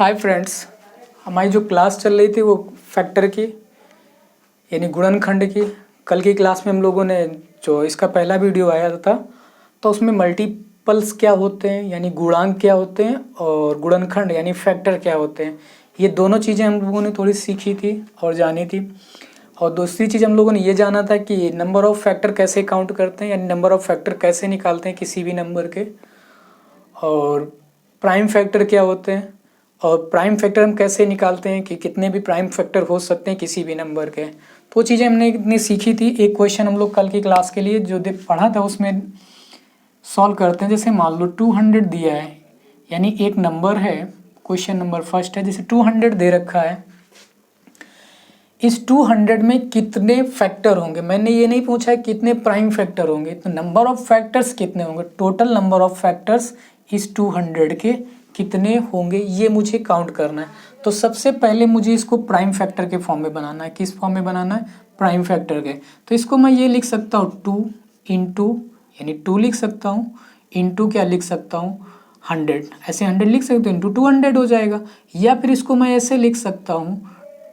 Hi friends, हमारी जो class चल रही थी वो फैक्टर की यानी गुणनखंड की। कल की क्लास में हम लोगों ने जो इसका पहला वीडियो आया था तो उसमें मल्टीपल्स क्या होते हैं यानी गुणांक क्या होते हैं और गुणनखंड यानी फैक्टर क्या होते हैं, ये दोनों चीज़ें हम लोगों ने थोड़ी सीखी थी और जानी थी। और दूसरी चीज़ हम लोगों ने ये जाना था कि नंबर ऑफ़ फैक्टर कैसे काउंट करते हैं यानी नंबर ऑफ़ फैक्टर कैसे निकालते हैं किसी भी नंबर के, और प्राइम फैक्टर क्या होते हैं और प्राइम फैक्टर हम कैसे निकालते हैं कि कितने भी प्राइम फैक्टर हो सकते हैं किसी भी नंबर के। तो चीज़ें हमने इतनी सीखी थी। एक क्वेश्चन हम लोग कल की क्लास के लिए जो पढ़ा था उसमें सॉल्व करते हैं। जैसे मान लो 200 दिया है यानी एक नंबर है, क्वेश्चन नंबर फर्स्ट है, जैसे 200 दे रखा है। इस 200 में कितने फैक्टर होंगे, मैंने ये नहीं पूछा है कितने प्राइम फैक्टर होंगे, तो नंबर ऑफ फैक्टर्स कितने होंगे, टोटल नंबर ऑफ फैक्टर्स इस 200 के कितने होंगे ये मुझे काउंट करना है। तो सबसे पहले मुझे इसको प्राइम फैक्टर के फॉर्म में बनाना है। किस फॉर्म में बनाना है? प्राइम फैक्टर के। तो इसको मैं ये लिख सकता हूँ 2 इंटू यानी 2 लिख सकता हूँ, इंटू क्या लिख सकता हूँ 100, ऐसे 100 लिख सकते हो, इंटू 200 हो जाएगा। या फिर इसको मैं ऐसे लिख सकता हूँ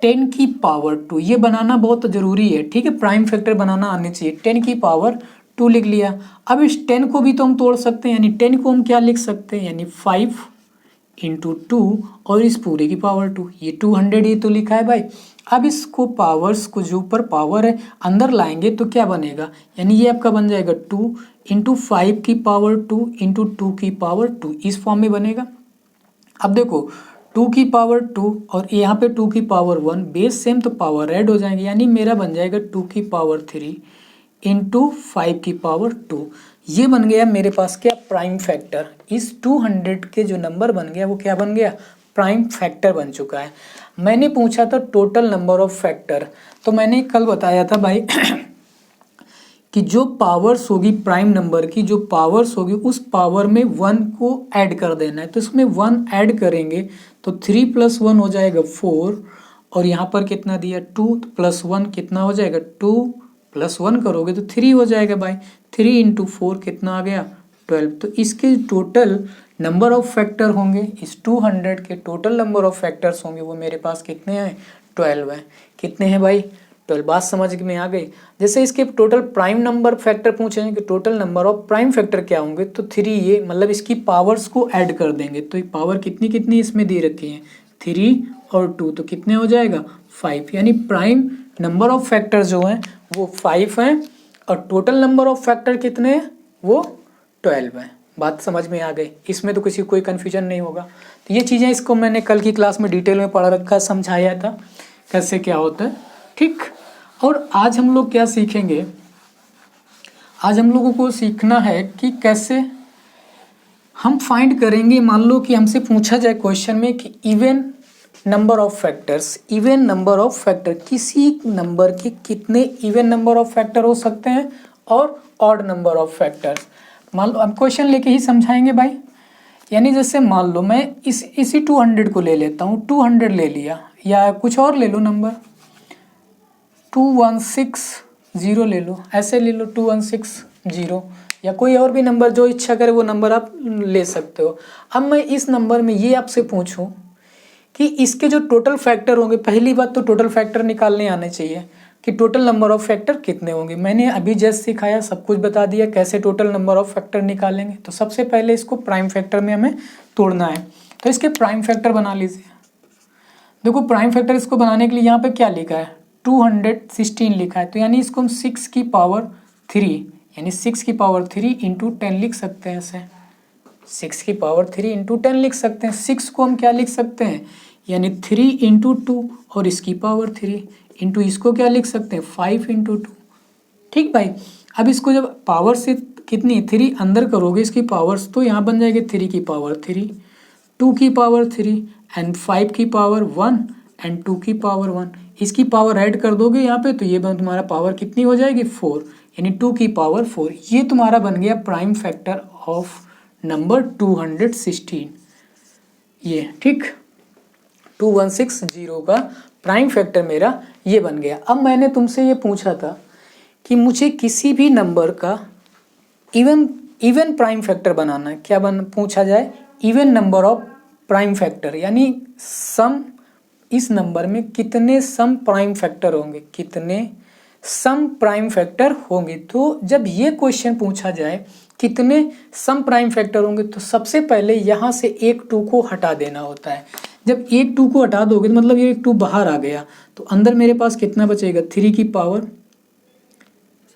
10 की पावर 2, ये बनाना बहुत ज़रूरी है, ठीक है, प्राइम फैक्टर बनाना आनी चाहिए। 10 की पावर 2 लिख लिया। अब इस 10 को भी तो हम तोड़ सकते हैं, यानी 10 को हम क्या लिख सकते हैं यानी 5 इंटू 2 और इस पूरे की पावर 2, ये 200 ये तो लिखा है भाई। अब इसको पावर्स को जो ऊपर पावर है अंदर लाएंगे तो क्या बनेगा, यानी ये आपका बन जाएगा 2 इंटू 5 की पावर 2 इंटू 2 की पावर 2, इस फॉर्म में बनेगा। अब देखो 2 की पावर 2 और यहाँ पे 2 की पावर 1, बेस सेम तो पावर ऐड हो जाएंगे, यानी मेरा बन जाएगा 2 की पावर 3 इंटू 5 की पावर 2। ये बन गया मेरे पास क्या, प्राइम फैक्टर। इस 200 के जो नंबर बन गया वो क्या बन गया, प्राइम फैक्टर बन चुका है। मैंने पूछा था टोटल नंबर ऑफ फैक्टर, तो मैंने कल बताया था भाई कि जो पावर्स होगी प्राइम नंबर की, जो पावर्स होगी उस पावर में 1 को ऐड कर देना है। तो इसमें 1 ऐड करेंगे तो 3 + 1 हो जाएगा 4, और यहाँ पर कितना दिया 2 + 1 कितना हो जाएगा 2 + 1 करोगे तो 3 हो जाएगा भाई। 3 इंटू 4 कितना आ गया 12। तो इसके टोटल नंबर ऑफ फैक्टर होंगे, इस 200 के टोटल नंबर ऑफ फैक्टर्स होंगे वो मेरे पास कितने हैं 12 हैं। कितने हैं भाई 12, बात समझ में आ गई। जैसे इसके टोटल प्राइम नंबर फैक्टर पूछे हैं कि total number of prime factor क्या होंगे, तो 3, ये मतलब इसकी पावर्स को ऐड कर देंगे तो पावर कितनी कितनी इसमें दे रखी है 3 और 2, तो कितने हो जाएगा 5, यानी प्राइम नंबर ऑफ फैक्टर जो हैं वो 5 हैं और टोटल नंबर ऑफ फैक्टर कितने हैं वो 12 हैं। बात समझ में आ गई, इसमें तो किसी कोई कन्फ्यूजन नहीं होगा। तो ये चीज़ें इसको मैंने कल की क्लास में डिटेल में पढ़ रखा, समझाया था कैसे क्या होता है, ठीक। और आज हम लोग क्या सीखेंगे, आज हम लोगों को सीखना है कि कैसे हम फाइंड करेंगे। मान लो कि हमसे पूछा जाए क्वेश्चन में कि even number of factors, even number of factor, किसी नंबर के कितने इवन नंबर ऑफ फैक्टर हो सकते हैं और ऑड नंबर ऑफ फैक्टर्स। मान लो हम क्वेश्चन लेके ही समझाएंगे भाई। यानी जैसे मान लो मैं इसी 200 को ले लेता हूँ, 200 ले लिया, या कुछ और ले लो नंबर 2160 ले लो, ऐसे ले लो 2160, या कोई और भी नंबर जो इच्छा करे वो नंबर आप ले सकते हो। अब मैं इस नंबर में ये आपसे पूछूं कि इसके जो टोटल फैक्टर होंगे, पहली बात तो टोटल फैक्टर निकालने आने चाहिए कि टोटल नंबर ऑफ फैक्टर कितने होंगे। मैंने अभी जस्ट सिखाया, सब कुछ बता दिया कैसे टोटल नंबर ऑफ फैक्टर निकालेंगे। तो सबसे पहले इसको प्राइम फैक्टर में हमें तोड़ना है, तो इसके प्राइम फैक्टर बना लीजिए। देखो प्राइम फैक्टर इसको बनाने के लिए यहाँ पे क्या लिखा है 216 लिखा है, तो यानी इसको हम 6 की पावर 3 यानी 6 की पावर 3 इंटू 10 लिख सकते हैं। ऐसे 6 की पावर 3 इंटू 10 लिख सकते हैं। 6 को हम क्या लिख सकते हैं यानी 3 इंटू 2 और इसकी पावर 3 इंटू इसको क्या लिख सकते हैं 5 इंटू 2, ठीक भाई। अब इसको जब पावर से कितनी 3 अंदर करोगे इसकी पावर्स, तो यहाँ बन जाएगी 3 की पावर 3, 2 की पावर 3 एंड 5 की पावर 1 एंड 2 की पावर 1, इसकी पावर ऐड कर दोगे यहाँ पे तो ये तुम्हारा पावर कितनी हो जाएगी 4, यानी 2 की पावर 4। ये तुम्हारा बन गया प्राइम फैक्टर ऑफ नंबर 216, ये ठीक 2160 का प्राइम फैक्टर मेरा ये बन गया। अब मैंने तुमसे ये पूछा था कि मुझे किसी भी नंबर का इवन प्राइम फैक्टर बनाना है। क्या पूछा जाए, even number of prime factor, यानी सम, इस नंबर में कितने सम प्राइम फैक्टर होंगे, कितने सम प्राइम फैक्टर होंगे। तो जब ये क्वेश्चन पूछा जाए कितने सम प्राइम फैक्टर होंगे, तो सबसे पहले यहाँ से एक 2 को हटा देना होता है। जब एक 2 को हटा दोगे तो मतलब ये एक 2 बाहर आ गया, तो अंदर मेरे पास कितना बचेगा, 3 की पावर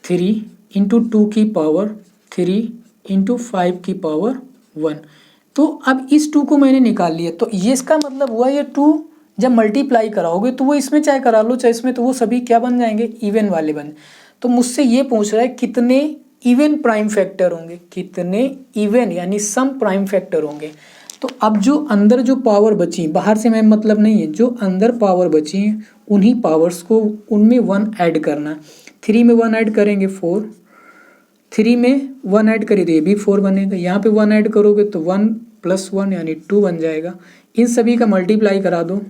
3 इंटू 2 की पावर 3 इंटू 5 की पावर 1। तो अब इस 2 को मैंने निकाल लिया, तो ये इसका मतलब हुआ ये 2 जब मल्टीप्लाई कराओगे तो वो इसमें चाहे करा लो चाहे इसमें, तो वो सभी क्या बन जाएंगे, इवन वाले बन। तो मुझसे ये पूछ रहा है कितने इवन प्राइम फैक्टर होंगे, कितने इवन यानी सम प्राइम फैक्टर होंगे। तो अब जो अंदर जो पावर बची, बाहर से मैं मतलब नहीं है, जो अंदर पावर बची उन्हीं पावर्स को उनमें 1 ऐड करना। 3 में 1 ऐड करेंगे 4, 3 में 1 ऐड करिए तो ये भी 4 बनेगा, यहाँ पे 1 ऐड करोगे तो 1 प्लस 1 यानी 2 बन जाएगा। इन सभी का मल्टीप्लाई करा दो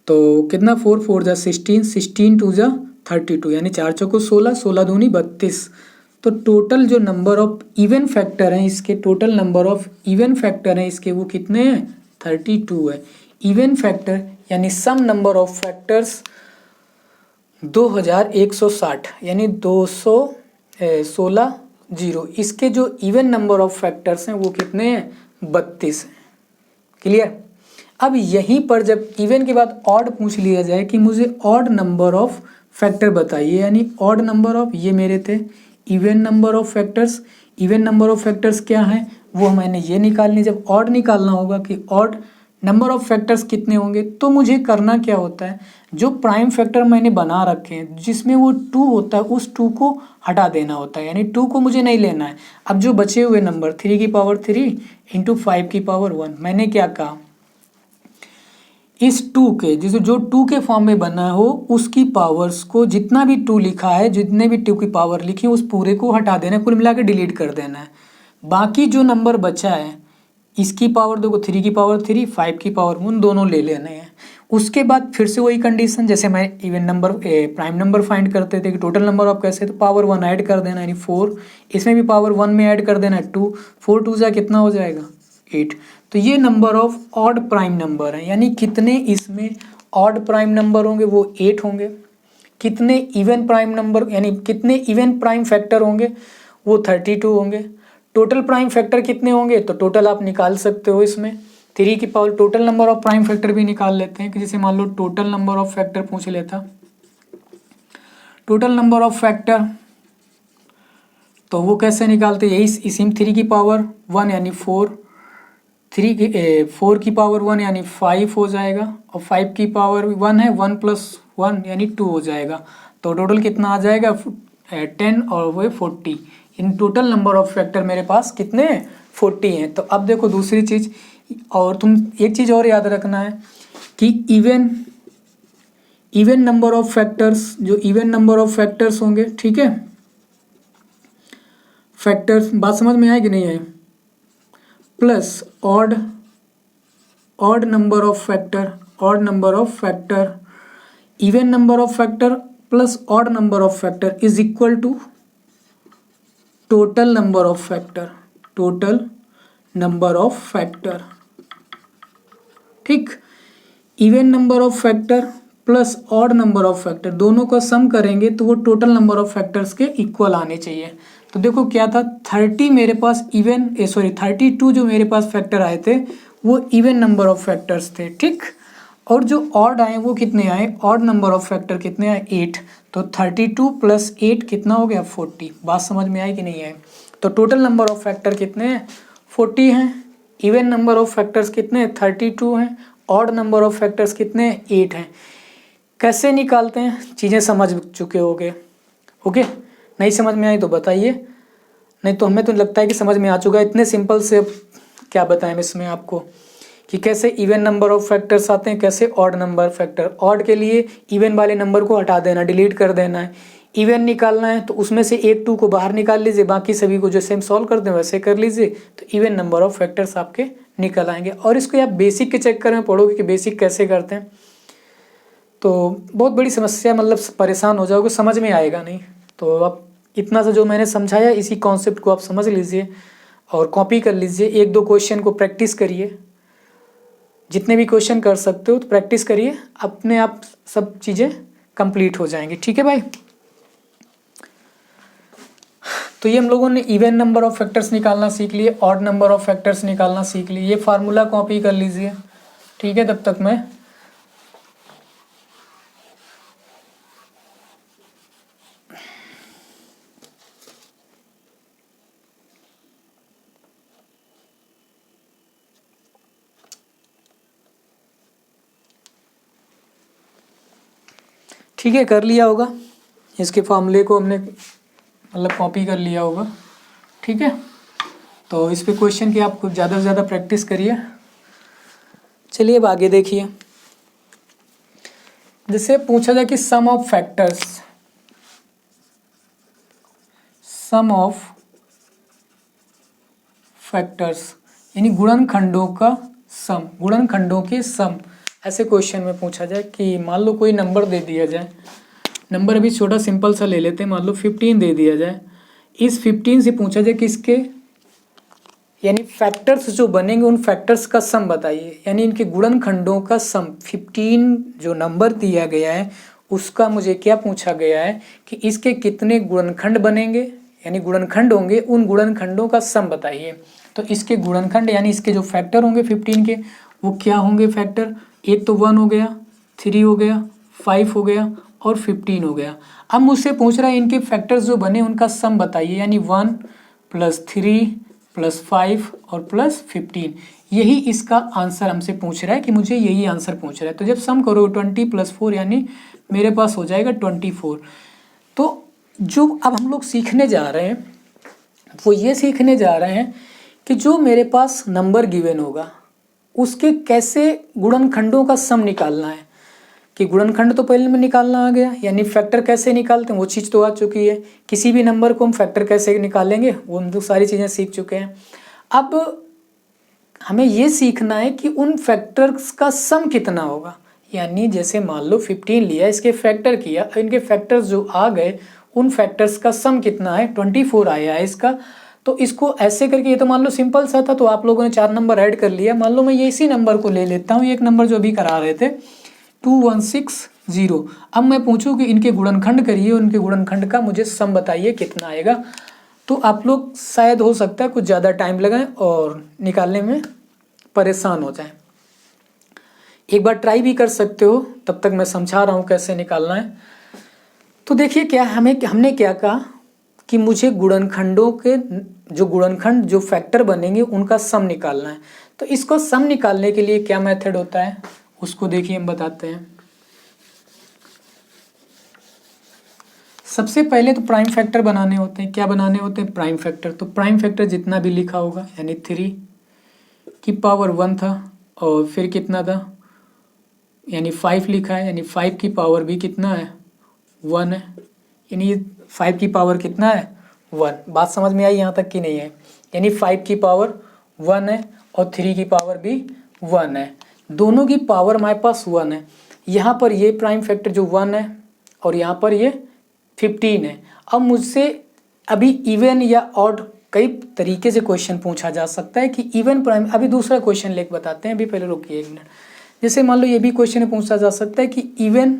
तो कितना, 4 4 जा 16, 16 2 जा 32, यानी 4 चौको 16, 16 दूनी 32। तो टोटल जो नंबर ऑफ इवन फैक्टर हैं इसके, total number of even factor हैं इसके वो कितने हैं, 32 है। इवन फैक्टर यानी सम नंबर ऑफ फैक्टर्स 2160, यानी 216 जीरो। इसके जो इवन नंबर ऑफ फैक्टर्स हैं वो कितने हैं, 32 हैं। क्लियर। अब यहीं पर जब इवन के बाद ऑड पूछ लिया जाए कि मुझे ऑड नंबर ऑफ फैक्टर बताइए, यानी ऑड नंबर ऑफ, ये मेरे थे even number of factors. Even number of factors क्या है, वो मैंने ये निकालनी। जब ऑड निकालना होगा कि ऑड नंबर ऑफ फैक्टर्स कितने होंगे, तो मुझे करना क्या होता है, जो प्राइम फैक्टर मैंने बना रखे हैं जिसमें वो 2 होता है उस 2 को हटा देना होता है, यानी 2 को मुझे नहीं लेना है। अब जो बचे हुए नंबर 3 की पावर 3 इंटू 5 की पावर 1, मैंने क्या कहा, इस 2 के जिसे जो 2 के फॉर्म में बना हो उसकी पावर्स को, जितना भी 2 लिखा है, जितने भी 2 की पावर लिखी है उस पूरे को हटा देना है, कुल मिला के डिलीट कर देना है। बाकी जो नंबर बचा है इसकी पावर देखो 3 की पावर 3, 5 की पावर 1 दोनों ले लेने हैं। उसके बाद फिर से वही कंडीशन, जैसे मैं even number prime number find करते थे कि टोटल नंबर ऑफ कैसे, तो पावर 1 ऐड कर देना यानी 4, इसमें भी पावर 1 में ऐड कर देना है 2, 4 2 जा कितना हो जाएगा 8। तो ये number of odd prime number है, यानी कितने इसमें ऑड प्राइम नंबर होंगे वो 8 होंगे। कितने इवन प्राइम नंबर यानी कितने इवन प्राइम फैक्टर होंगे वो 32 होंगे। टोटल प्राइम फैक्टर कितने होंगे, तो टोटल आप निकाल सकते हो इसमें 3 की power, total number of prime factor भी निकाल लेते हैं कि जैसे मान लो टोटल नंबर ऑफ फैक्टर पूछ लेता, टोटल नंबर ऑफ फैक्टर तो वो कैसे निकालते, यही इसी में 3 की पावर 1 यानी 4, 4 की पावर 1 यानी 5 हो जाएगा, और 5 की पावर 1 है 1 प्लस 1 यानी 2 हो जाएगा। तो टोटल कितना आ जाएगा 10 और वो 40। In total number of factor मेरे पास कितने 40 हैं। तो अब देखो दूसरी चीज़, और तुम एक चीज़ और याद रखना है कि इवन नंबर ऑफ फैक्टर्स, जो इवन नंबर ऑफ फैक्टर्स होंगे, ठीक है, फैक्टर्स, बात समझ में आए कि नहीं आए, plus odd number of factor, odd number of factor, even number of factor plus odd number of factor is equal to total number of factor, total number of factor. ठीक, even number of factor plus odd number of factor दोनों का sum करेंगे तो वो total number of factors के equal आने चाहिए। तो देखो क्या था, 30 मेरे पास 32 जो मेरे पास फैक्टर आए थे वो इवन नंबर ऑफ फैक्टर्स थे। ठीक, और जो ऑड आए वो कितने आए, ऑड नंबर ऑफ फैक्टर कितने आए 8। तो 32 प्लस 8 कितना हो गया 40। बात समझ में आई कि नहीं आई। तो टोटल नंबर ऑफ फैक्टर कितने हैं 40 हैं, इवन नंबर ऑफ फैक्टर्स कितने हैं 32 हैं, ऑड नंबर ऑफ फैक्टर्स कितने हैं 8 हैं। कैसे निकालते हैं चीज़ें समझ चुके होगे। ओके, नहीं समझ में आई तो बताइए, नहीं तो हमें तो लगता है कि समझ में आ चुका है। इतने सिंपल से क्या बताएं इसमें आपको कि कैसे इवन नंबर ऑफ फैक्टर्स आते हैं, कैसे ऑड नंबर फैक्टर। ऑड के लिए इवन वाले नंबर को हटा देना, डिलीट कर देना है। इवन निकालना है तो उसमें से 1 2 को बाहर निकाल लीजिए, बाकी सभी को जैसे हम सॉल्व करते हैं वैसे कर लीजिए, तो इवन नंबर ऑफ फैक्टर्स आपके निकल आएंगे। और इसको आप बेसिक के चेक करें, पढ़ोगे कि बेसिक कैसे करते हैं तो बहुत बड़ी समस्या, मतलब परेशान हो जाओगे, समझ में आएगा नहीं। तो आप इतना सा जो मैंने समझाया इसी कॉन्सेप्ट को आप समझ लीजिए और कॉपी कर लीजिए, 1 2 क्वेश्चन को प्रैक्टिस करिए, जितने भी क्वेश्चन कर सकते हो तो प्रैक्टिस करिए, अपने आप सब चीज़ें कंप्लीट हो जाएंगी। ठीक है भाई। तो ये हम लोगों ने इवन नंबर ऑफ फैक्टर्स निकालना सीख लिए, ऑड नंबर ऑफ फैक्टर्स निकालना सीख लिए। ये फार्मूला कॉपी कर लीजिए, ठीक है। तब तक मैं ठीक है, कर लिया होगा इसके फार्मूले को हमने, मतलब कॉपी कर लिया होगा। ठीक है, तो इस पे क्वेश्चन की आप ज़्यादा से ज़्यादा प्रैक्टिस करिए। चलिए अब आगे देखिए, जैसे पूछा जाए कि sum of factors, sum of factors यानी गुणनखंडों का सम, गुणनखंडों के सम, ऐसे क्वेश्चन में पूछा जाए कि मान लो कोई नंबर दे दिया जाए, नंबर अभी छोटा सिंपल सा ले लेते हैं, मान लो 15 दे दिया जाए। इस 15 से पूछा जाए कि इसके यानी फैक्टर्स जो बनेंगे उन फैक्टर्स का सम बताइए, यानी इनके गुणनखंडों का सम। 15 जो नंबर दिया गया है उसका मुझे क्या पूछा गया है कि इसके कितने गुणनखंड बनेंगे, यानी गुणनखंड होंगे, उन गुणनखंडों का सम बताइए। तो इसके गुणनखंड यानी इसके जो फैक्टर होंगे 15 के, वो क्या होंगे फैक्टर? एक तो 1 हो गया, 3 हो गया, 5 हो गया और 15 हो गया। अब मुझसे पूछ रहा है इनके फैक्टर्स जो बने उनका सम बताइए, यानी 1 + 3 + 5 और +15। यही इसका आंसर हमसे पूछ रहा है कि मुझे यही आंसर पूछ रहा है। तो जब सम करो 20 + 4 यानी मेरे पास हो जाएगा 24। तो जो अब हम लोग सीखने जा रहे हैं वो ये सीखने जा रहे हैं कि जो मेरे पास नंबर गिवन होगा उसके कैसे गुणनखंडों का सम निकालना है। कि गुणनखंड तो पहले में निकालना आ गया, यानी फैक्टर कैसे निकालते हैं वो चीज़ तो आ चुकी है। किसी भी नंबर को हम फैक्टर कैसे निकालेंगे वो हम तो सारी चीज़ें सीख चुके हैं। अब हमें ये सीखना है कि उन फैक्टर्स का सम कितना होगा। यानी जैसे मान लो 15 लिया, इसके फैक्टर किया, इनके फैक्टर्स जो आ गए उन फैक्टर्स का सम कितना है, 24 आया है इसका। तो इसको ऐसे करके, ये तो मान लो सिंपल सा था तो आप लोगों ने 4 नंबर ऐड कर लिया। मान लो मैं ये इसी नंबर को ले लेता हूँ, एक नंबर जो अभी करा रहे थे 2160। अब मैं पूछूं कि इनके गुणनखंड करिए, उनके गुणनखंड का मुझे सम बताइए कितना आएगा। तो आप लोग शायद हो सकता है कुछ ज़्यादा टाइम लगाएं और निकालने में परेशान हो जाएं। एक बार ट्राई भी कर सकते हो, तब तक मैं समझा रहा हूँ कैसे निकालना है। तो देखिए क्या हमने क्या कहा कि मुझे गुणनखंडों के जो गुणनखंड जो फैक्टर बनेंगे उनका सम निकालना है। तो इसको सम निकालने के लिए क्या मेथड होता है उसको देखिए हम बताते हैं। सबसे पहले तो प्राइम फैक्टर बनाने होते हैं। क्या बनाने होते हैं? Prime factor. तो प्राइम फैक्टर जितना भी लिखा होगा, यानी 3 की पावर 1 था और फिर कितना था, यानी 5 लिखा है, यानी 5 की पावर भी कितना है, 1 है। यानी 5 की पावर कितना है, 1। बात समझ में आई यहाँ तक कि नहीं है? यानी 5 की पावर 1 है और 3 की पावर भी 1 है, दोनों की पावर हमारे पास 1 है। यहाँ पर ये प्राइम फैक्टर जो 1 है और यहाँ पर ये 15 है। अब मुझसे अभी इवन या ऑड कई तरीके से क्वेश्चन पूछा जा सकता है कि इवन प्राइम। अभी दूसरा क्वेश्चन लेके बताते हैं, अभी पहले रुकिए 1 मिनट। जैसे मान लो ये भी क्वेश्चन पूछा जा सकता है कि इवन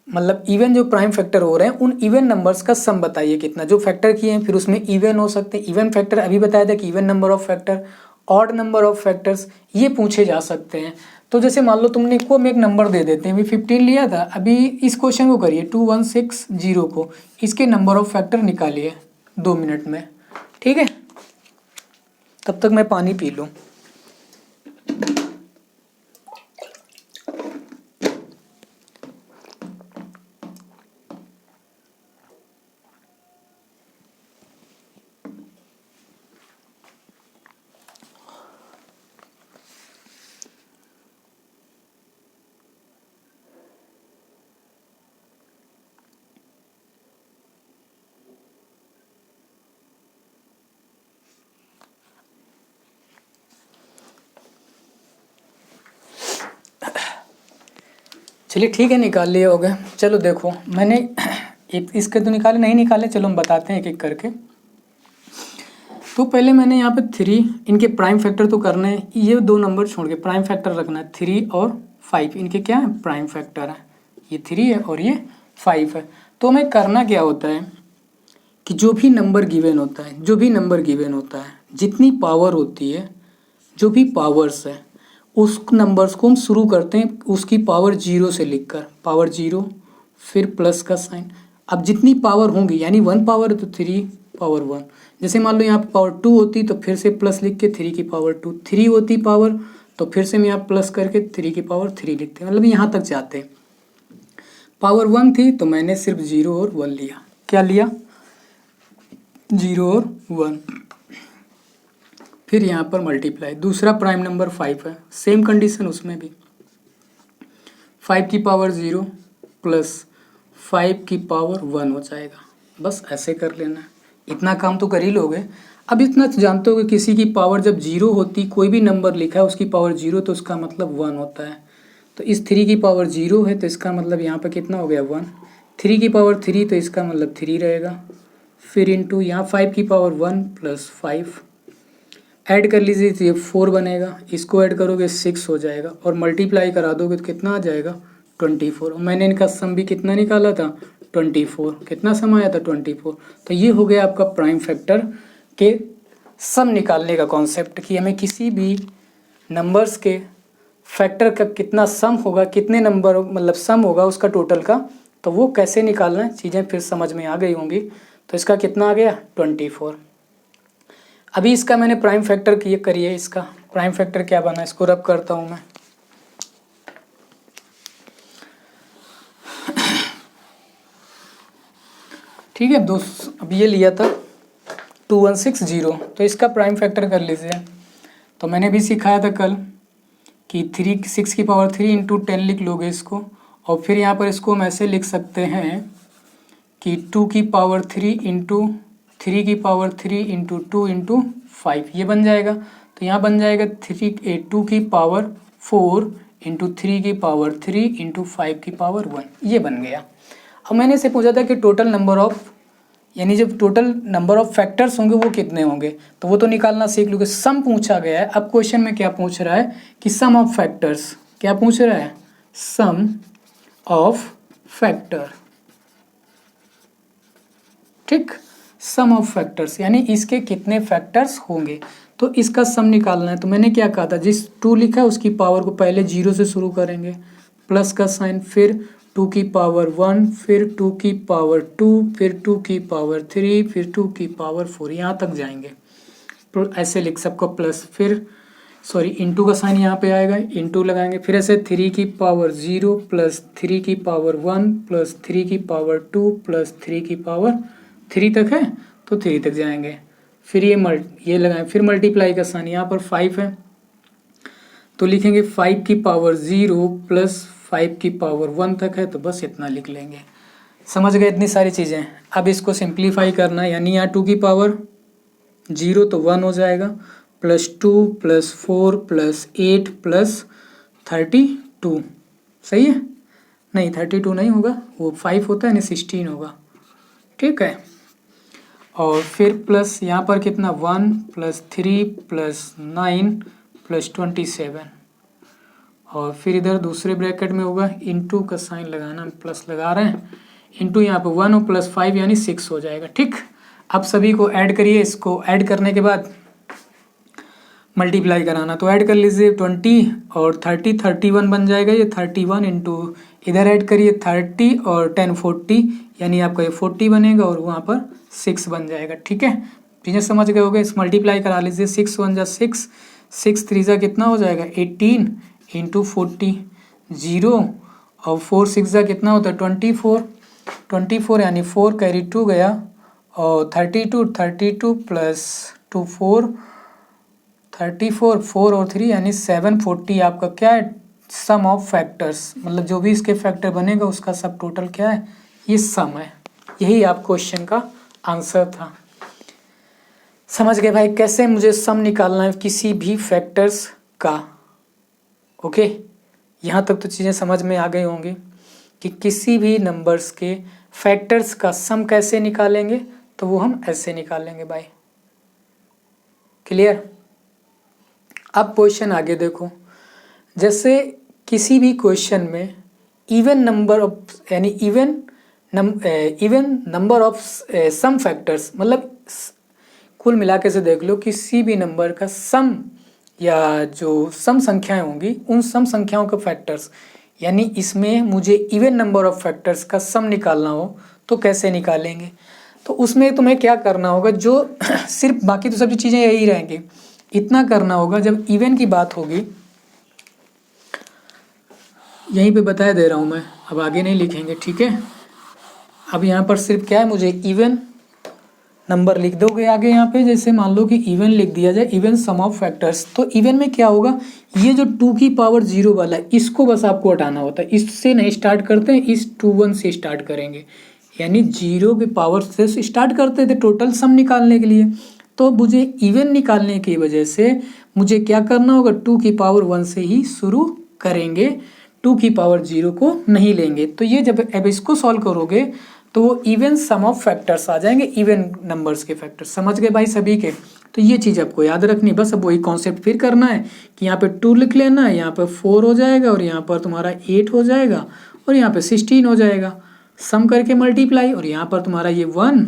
मतलब इवन जो प्राइम फैक्टर हो रहे हैं उन इवन नंबर्स का सम बताइए कितना। जो फैक्टर किए हैं फिर उसमें इवन हो सकते हैं। इवन फैक्टर अभी बताया था कि even number of factor, odd number of factors ये पूछे जा सकते हैं। तो जैसे मान लो तुमने को हम एक नंबर दे देते हैं, अभी 15 लिया था, अभी इस क्वेश्चन को करिए 2160 को, इसके नंबर ऑफ फैक्टर निकालिए 2 मिनट में। ठीक है, तब तक मैं पानी पी लूँ। चलिए ठीक है, निकाल लिए हो गए। चलो देखो मैंने एक इसके तो निकाले नहीं निकाले, चलो हम बताते हैं एक एक करके। तो पहले मैंने यहाँ पे 3 इनके प्राइम फैक्टर तो करने हैं, ये 2 नंबर छोड़ के प्राइम फैक्टर रखना है। 3 और 5 इनके क्या है, प्राइम फैक्टर है। ये 3 है और ये 5 है। तो हमें करना क्या होता है कि जो भी नंबर गिवन होता है, जितनी पावर होती है, जो भी पावर्स है, उस नंबर्स को हम शुरू करते हैं उसकी पावर 0 से लिखकर, पावर 0 फिर प्लस का साइन। अब जितनी पावर होंगी, यानी 1 पावर है तो 3 पावर 1। जैसे मान लो यहाँ पर पावर 2 होती तो फिर से प्लस लिख के 3 की पावर 2, 3 होती पावर तो फिर से मैं यहाँ प्लस करके 3 की पावर 3 लिखते हैं, मतलब यहाँ तक जाते। पावर 1 थी तो मैंने सिर्फ 0 और 1 लिया। क्या लिया, 0 और 1। फिर यहाँ पर मल्टीप्लाई, दूसरा प्राइम नंबर 5 है, सेम कंडीशन उसमें भी 5 की पावर 0 प्लस 5 की पावर 1 हो जाएगा। बस ऐसे कर लेना है, इतना काम तो कर ही लोगे। अब इतना जानते हो कि किसी की पावर जब 0 होती, कोई भी नंबर लिखा है उसकी पावर 0 तो उसका मतलब 1 होता है। तो इस 3 की पावर 0 है तो इसका मतलब यहाँ पर कितना हो गया, 1। 3 की पावर 3 तो इसका मतलब 3 रहेगा। फिर इंटू यहाँ 5 की पावर 1 प्लस 5 ऐड कर लीजिए तो ये 4 बनेगा, इसको ऐड करोगे 6 हो जाएगा और मल्टीप्लाई करा दोगे तो कितना आ जाएगा, 24। और मैंने इनका सम भी कितना निकाला था, 24। कितना सम आया था, 24। तो ये हो गया आपका प्राइम फैक्टर के सम निकालने का कॉन्सेप्ट, कि हमें किसी भी नंबर्स के फैक्टर का कितना सम होगा, कितने नंबर मतलब सम होगा उसका टोटल का, तो वो कैसे निकालना है, चीज़ें फिर समझ में आ गई होंगी। तो इसका कितना आ गया, 24। अभी इसका मैंने प्राइम फैक्टर करिए, इसका प्राइम फैक्टर क्या बना, इसको रब करता हूँ मैं। ठीक है दोस्त, अब ये लिया था 2160, तो इसका प्राइम फैक्टर कर लीजिए। तो मैंने भी सिखाया था कल कि 6 की पावर 3 इंटू 10 लिख लोगे इसको, और फिर यहाँ पर इसको हम ऐसे लिख सकते हैं कि 2 की पावर 3 इंटू 3 की पावर 3 इंटू 2 इंटू 5, ये बन जाएगा। तो यहाँ बन जाएगा 2 की पावर 4 इंटू 3 की पावर 3 इंटू 5 की पावर 1, ये बन गया। अब मैंने से पूछा था कि टोटल नंबर ऑफ, यानी जब टोटल नंबर ऑफ फैक्टर्स होंगे वो कितने होंगे, तो वो तो निकालना सीख लोगे। सम पूछा गया है, अब क्वेश्चन में क्या पूछ रहा है कि सम ऑफ फैक्टर्स, क्या पूछ रहा है, सम ऑफ फैक्टर। ठीक, सम ऑफ फैक्टर्स यानी इसके कितने फैक्टर्स होंगे, तो इसका सम निकालना है। तो मैंने क्या कहा था, जिस 2 लिखा है उसकी पावर को पहले 0 से शुरू करेंगे, प्लस का साइन, फिर 2 की पावर 1, फिर 2 की पावर 2, फिर 2 की पावर 3, फिर 2 की पावर 4, यहाँ तक जाएंगे। तो ऐसे लिख सबको प्लस, फिर सॉरी इंटू का साइन यहाँ पे आएगा, इंटू लगाएंगे, फिर ऐसे 3 की पावर 0 प्लस 3 की पावर 1 प्लस 3 की पावर 2 प्लस 3 की पावर 3 तक है तो 3 तक जाएंगे। फिर ये लगाएं, फिर मल्टीप्लाई का साइन, यहाँ पर 5 है तो लिखेंगे 5 की पावर 0 प्लस 5 की पावर 1 तक है, तो बस इतना लिख लेंगे। समझ गए इतनी सारी चीज़ें। अब इसको सिंप्लीफाई करना है, यानी यहाँ 2 की पावर 0 तो 1 हो जाएगा, प्लस 2 प्लस 4 प्लस 8 प्लस 32, सही है, नहीं 32 नहीं होगा, वो 5 होता है यानी 16 होगा। ठीक है, और फिर प्लस यहाँ पर कितना 1 प्लस 3 प्लस 9 प्लस 27, और फिर इधर दूसरे ब्रैकेट में होगा इंटू का साइन लगाना, प्लस लगा रहे हैं, इंटू यहाँ पर 1 और प्लस 5 यानी 6 हो जाएगा। ठीक, अब सभी को ऐड करिए, इसको ऐड करने के बाद मल्टीप्लाई कराना, तो ऐड कर लीजिए 20 और 30 31 बन जाएगा, ये 31 इंटू इधर ऐड करिए 30 और 10 40, यानी आपका ये 40 बनेगा और वहाँ पर 6 बन जाएगा। ठीक है, चीज़ें समझ गए होगे। इस मल्टीप्लाई करा लीजिए, 6 1 जा 6, 6 3 जा कितना हो जाएगा 18 इंटू 40 0, और 4 6 जा कितना होता है 24 यानी 4 कैरी 2 गया, और 32 प्लस 2 4 34 4 और 3 यानी 740 आपका क्या है, सम ऑफ फैक्टर्स, मतलब जो भी इसके फैक्टर बनेगा उसका सब टोटल क्या है, ये सम है। यही आप क्वेश्चन का आंसर था। समझ गए भाई कैसे मुझे सम निकालना है किसी भी फैक्टर्स का। ओके, यहाँ तक तो चीज़ें समझ में आ गई होंगी कि किसी भी नंबर्स के फैक्टर्स का सम कैसे निकालेंगे, तो वो हम ऐसे निकालेंगे भाई। क्लियर। अब क्वेश्चन आगे देखो, जैसे किसी भी क्वेश्चन में इवन नंबर ऑफ यानी even number of some factors, मतलब कुल मिला के से देख लो किसी भी नंबर का सम या जो सम संख्याएं होंगी उन सम संख्याओं के फैक्टर्स, यानी इसमें मुझे इवन नंबर ऑफ फैक्टर्स का सम निकालना हो तो कैसे निकालेंगे। तो उसमें तुम्हें क्या करना होगा, जो सिर्फ बाकी तो सभी चीज़ें यही रहेंगी, इतना करना होगा जब इवन की बात होगी, यहीं पे बताया दे रहा हूँ मैं, अब आगे नहीं लिखेंगे, ठीक है। अब यहाँ पर सिर्फ क्या है, मुझे इवन नंबर लिख दोगे आगे यहाँ पे, जैसे मान लो कि इवन लिख दिया जाए, इवन सम ऑफ फैक्टर्स। तो इवन में क्या होगा, ये जो 2 की पावर 0 वाला है इसको बस आपको हटाना होता है, इससे नहीं स्टार्ट करते हैं, इस 21 से स्टार्ट करेंगे, यानी 0 की पावर से स्टार्ट करते थे टोटल सम निकालने के लिए। तो मुझे इवन निकालने की वजह से मुझे क्या करना होगा, 2 की पावर 1 से ही शुरू करेंगे, 2 की पावर 0 को नहीं लेंगे। तो ये जब अब इसको सॉल्व करोगे तो वो इवन सम ऑफ फैक्टर्स आ जाएंगे, इवन नंबर्स के फैक्टर्स। समझ गए भाई सभी के। तो ये चीज़ आपको याद रखनी, बस अब वही कॉन्सेप्ट फिर करना है कि यहाँ पे 2 लिख लेना है, यहाँ पे 4 हो जाएगा और यहाँ पर तुम्हारा 8 हो जाएगा और यहाँ पे 16 हो जाएगा, सम करके मल्टीप्लाई, और यहाँ पर तुम्हारा ये 1।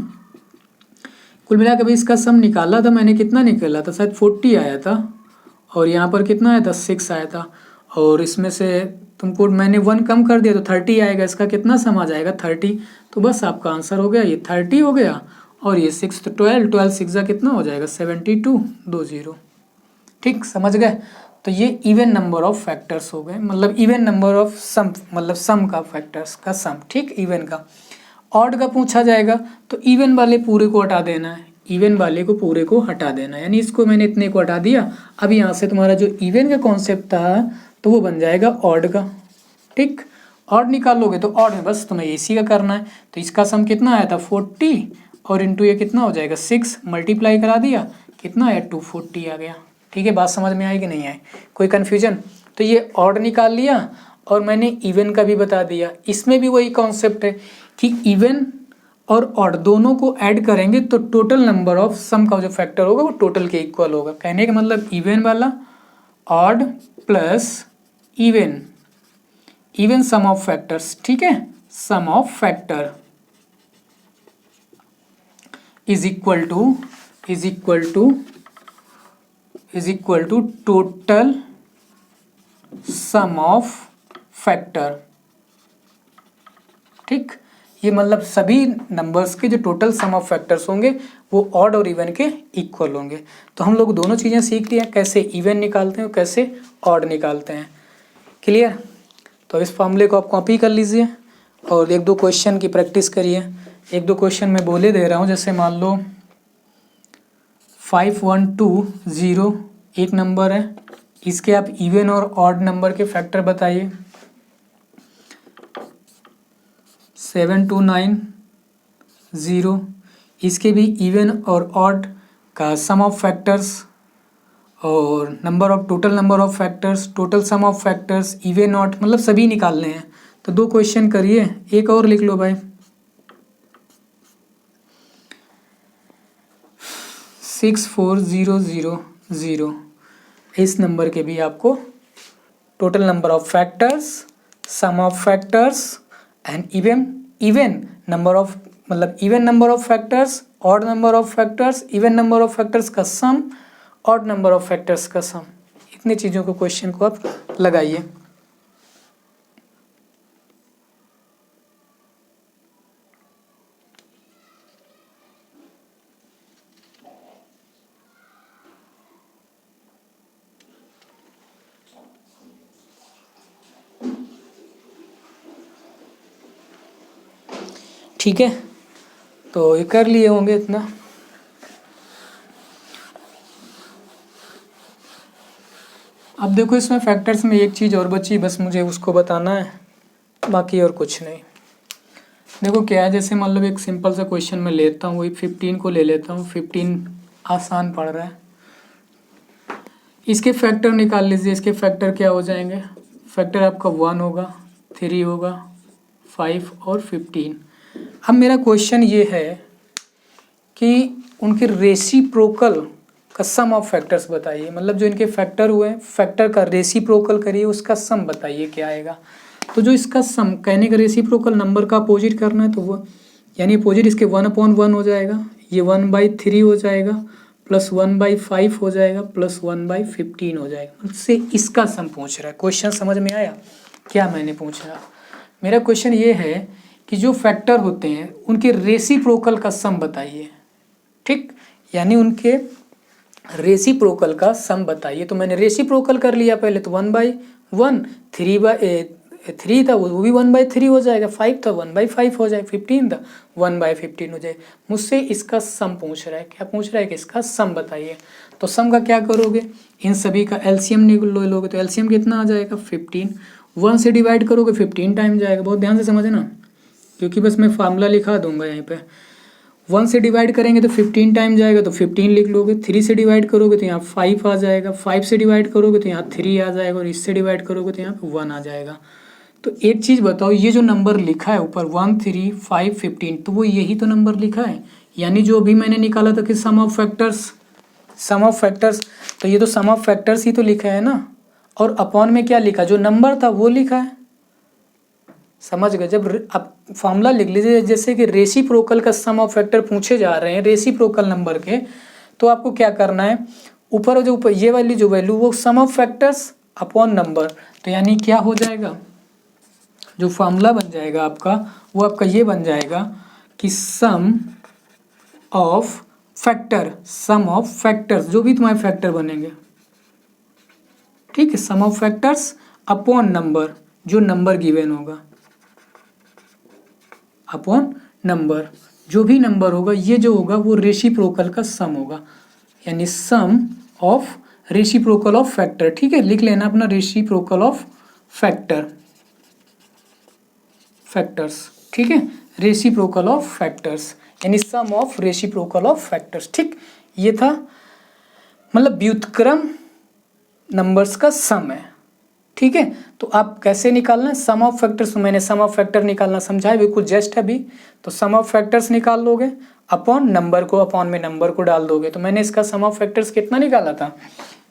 कुल मिला के इसका सम निकाला था मैंने, कितना निकाला था, शायद 40 आया था, और यहाँ पर कितना आया था, 6 आया था, और इसमें से तुमको मैंने 1 कम कर दिया तो 30 आएगा, इसका कितना सम आ जाएगा, 30। तो बस आपका आंसर हो गया, ये 30 हो गया, और ये 6 तो 12 6 कितना हो जाएगा, 72 20। ठीक, समझ गए। तो ये इवन नंबर ऑफ फैक्टर्स हो गए, मतलब इवन नंबर ऑफ सम, मतलब सम का फैक्टर्स का सम, ठीक, इवन का। ऑड का पूछा जाएगा तो इवन वाले पूरे को हटा देना है, इवन वाले को पूरे को हटा देना है, यानी इसको मैंने इतने को हटा दिया। अब यहाँ से तुम्हारा जो इवन का कॉन्सेप्ट था तो वो बन जाएगा ऑड का, ठीक। ऑड निकालोगे तो ऑड में बस तुम्हें इसी का करना है। तो इसका सम कितना आया था, 40, और इंटू ये कितना हो जाएगा, 6, मल्टीप्लाई करा दिया, कितना आया, 240 आ गया। ठीक है, बात समझ में आई कि नहीं आई, कोई कन्फ्यूजन। तो ये ऑड निकाल लिया और मैंने इवन का भी बता दिया। इसमें भी वही कॉन्सेप्ट है कि इवन और ऑड दोनों को ऐड करेंगे तो टोटल नंबर ऑफ सम का जो फैक्टर होगा वो टोटल के इक्वल होगा। कहने का मतलब इवन वाला odd plus even sum of factors, ठीक है, sum of factor is equal to total sum of factor. ठीक, ये मतलब सभी नंबर्स के जो टोटल सम ऑफ फैक्टर्स होंगे वो ऑड और इवन के इक्वल होंगे। तो हम लोग दोनों चीज़ें सीख लिया, कैसे इवन निकालते हैं और कैसे ऑड निकालते हैं। क्लियर। तो इस फॉर्मूले को आप कॉपी कर लीजिए और 1-2 क्वेश्चन की प्रैक्टिस करिए। 1-2 क्वेश्चन मैं बोले दे रहा हूँ, जैसे मान लो 5120 एक नंबर है, इसके आप इवन और ऑड नंबर के फैक्टर बताइए। 7290 इसके भी इवन और ऑड का सम ऑफ फैक्टर्स, और total number of factors, total sum of factors, even odd, मतलब सभी निकालने हैं। तो 2 क्वेश्चन करिए, एक और लिख लो भाई। 6400 इस नंबर के भी आपको total number of factors, sum of factors and even number of, मतलब even number of factors, odd number of factors, even number of factors का sum, odd number of factors का सम, इतनी चीज़ों को क्वेश्चन को आप लगाइए। ठीक है, तो ये कर लिए होंगे इतना। अब देखो इसमें फैक्टर्स में एक चीज़ और बची, बस मुझे उसको बताना है, बाकी और कुछ नहीं। देखो क्या है, जैसे मान लो एक सिंपल सा क्वेश्चन मैं लेता हूँ, वही 15 को ले लेता हूँ। 15 आसान पड़ रहा है, इसके फैक्टर निकाल लीजिए। इसके फैक्टर क्या हो जाएंगे, फैक्टर आपका 1 होगा, 3 होगा, 5 और 15। अब मेरा क्वेश्चन ये है कि उनके रेसिप्रोकल का सम ऑफ फैक्टर्स बताइए, मतलब जो इनके फैक्टर हुए फैक्टर का रेसिप्रोकल करिए, उसका सम बताइए क्या आएगा। तो जो इसका सम कहने का रेसिप्रोकल नंबर का अपोजिट करना है, तो वो यानी अपोजिट इसके 1/1 हो जाएगा, ये 1/3 हो जाएगा, प्लस 1/5 हो जाएगा, प्लस 1/15 हो जाएगा। उससे इसका सम पूछ रहा है। क्वेश्चन समझ में आया क्या मैंने पूछा? मेरा क्वेश्चन ये है कि जो फैक्टर होते हैं उनके रेसिप्रोकल का सम बताइए, ठीक, यानी उनके रेसिप्रोकल का सम बताइए। तो मैंने रेसिप्रोकल कर लिया पहले, तो 1/1, 3 था वो भी 1/3 हो जाएगा, 5 था 1/5 हो जाएगा, 15 था 1/15 हो जाएगा। मुझसे इसका सम पूछ रहा है, क्या पूछ रहा है कि इसका सम बताइए। तो सम का क्या करोगे, इन सभी का एलसीएम लोगे, तो एलसीएम कितना आ जाएगा 15, 1 से डिवाइड करोगे 15 टाइम जाएगा। बहुत ध्यान से समझना, क्योंकि बस मैं फार्मूला लिखा दूंगा यहाँ पे। 1 से डिवाइड करेंगे तो 15 टाइम जाएगा, तो 15 लिख लोगे। 3 से डिवाइड करोगे तो यहाँ 5 आ जाएगा, 5 से डिवाइड करोगे तो यहाँ 3 आ जाएगा, और इससे डिवाइड करोगे तो यहाँ पे 1 आ जाएगा। तो एक चीज़ बताओ, ये जो नंबर लिखा है ऊपर 1, 3, 5, 15, तो वो यही तो नंबर लिखा है, यानी जो अभी मैंने निकाला था कि सम ऑफ फैक्टर्स, तो ये तो सम ऑफ फैक्टर्स ही तो लिखा है ना। और अपॉन में क्या लिखा, जो नंबर था वो लिखा है। समझ गए? जब आप फॉर्मूला लिख लीजिए, जैसे कि रेसिप्रोकल का सम ऑफ फैक्टर पूछे जा रहे हैं रेसिप्रोकल नंबर के, तो आपको क्या करना है, ऊपर जो ऊपर ये वाली जो वैल्यू वो सम ऑफ फैक्टर्स अपॉन नंबर, तो यानी क्या हो जाएगा, जो फॉर्मूला बन जाएगा आपका वो आपका ये बन जाएगा कि सम ऑफ फैक्टर्स जो भी तुम्हारे फैक्टर बनेंगे, ठीक है, sum of factors upon number, जो नंबर गिवन होगा अपॉन नंबर, जो भी नंबर होगा, ये जो होगा वो रेसिप्रोकल का सम होगा, यानी सम ऑफ रेसिप्रोकल ऑफ फैक्टर। ठीक है, लिख लेना अपना रेसिप्रोकल ऑफ फैक्टर्स, ठीक है, रेसिप्रोकल ऑफ फैक्टर्स यानी सम ऑफ रेसिप्रोकल ऑफ फैक्टर्स। ठीक, ये था मतलब व्युत्क्रम नंबर्स का सम है। ठीक है, तो आप कैसे निकालना है सम ऑफ फैक्टर्स, तो मैंने सम ऑफ फैक्टर निकालना समझाया बिल्कुल जस्ट अभी। तो सम ऑफ फैक्टर्स निकाल लोगे अपॉन नंबर को, अपॉन में नंबर को डाल दोगे। तो मैंने इसका सम ऑफ फैक्टर्स कितना निकाला था,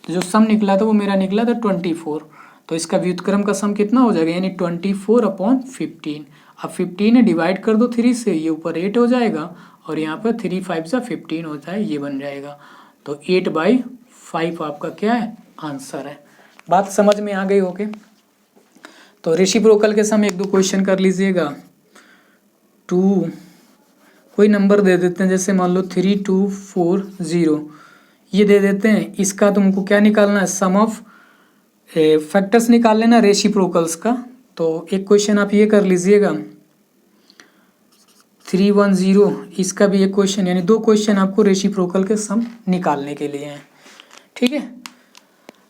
जो सम निकला था वो मेरा निकला था 24। तो इसका व्युत्क्रम का सम कितना हो जाएगा, यानी 24/15। अब 15 डिवाइड कर दो 3 से, ये ऊपर 8 हो जाएगा, और यहाँ पर 3 5 15 होता है, ये बन जाएगा। तो 8/5 आपका क्या है, आंसर है। बात समझ में आ गई होगी। तो रेसिप्रोकल के सम 1-2 क्वेश्चन कर लीजिएगा। 2 कोई नंबर दे देते हैं, जैसे मान लो 3240 ये दे देते हैं। इसका तुमको क्या निकालना है, सम ऑफ फैक्टर्स निकाल लेना रेसिप्रोकल्स का। तो एक क्वेश्चन आप ये कर लीजिएगा 310, इसका भी एक क्वेश्चन, यानी 2 क्वेश्चन आपको रेसिप्रोकल के सम निकालने के लिए हैं। ठीक है,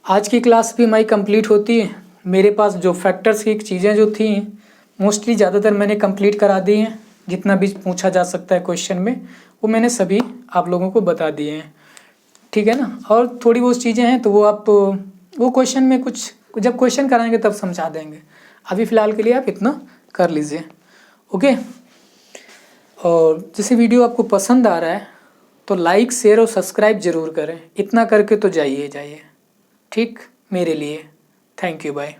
आज की क्लास भी हमारी कंप्लीट होती है। मेरे पास जो फैक्टर्स की चीज़ें जो थी मोस्टली ज़्यादातर मैंने कंप्लीट करा दी हैं। जितना भी पूछा जा सकता है क्वेश्चन में वो मैंने सभी आप लोगों को बता दिए हैं। ठीक है ना, और थोड़ी बहुत चीज़ें हैं तो वो आप वो क्वेश्चन में कुछ जब क्वेश्चन कराएंगे तब समझा देंगे। अभी फ़िलहाल के लिए आप इतना कर लीजिए, ओके। और जैसे वीडियो आपको पसंद आ रहा है तो लाइक शेयर और सब्सक्राइब ज़रूर करें। इतना करके तो जाइए। ठीक, मेरे लिए थैंक यू, बाय।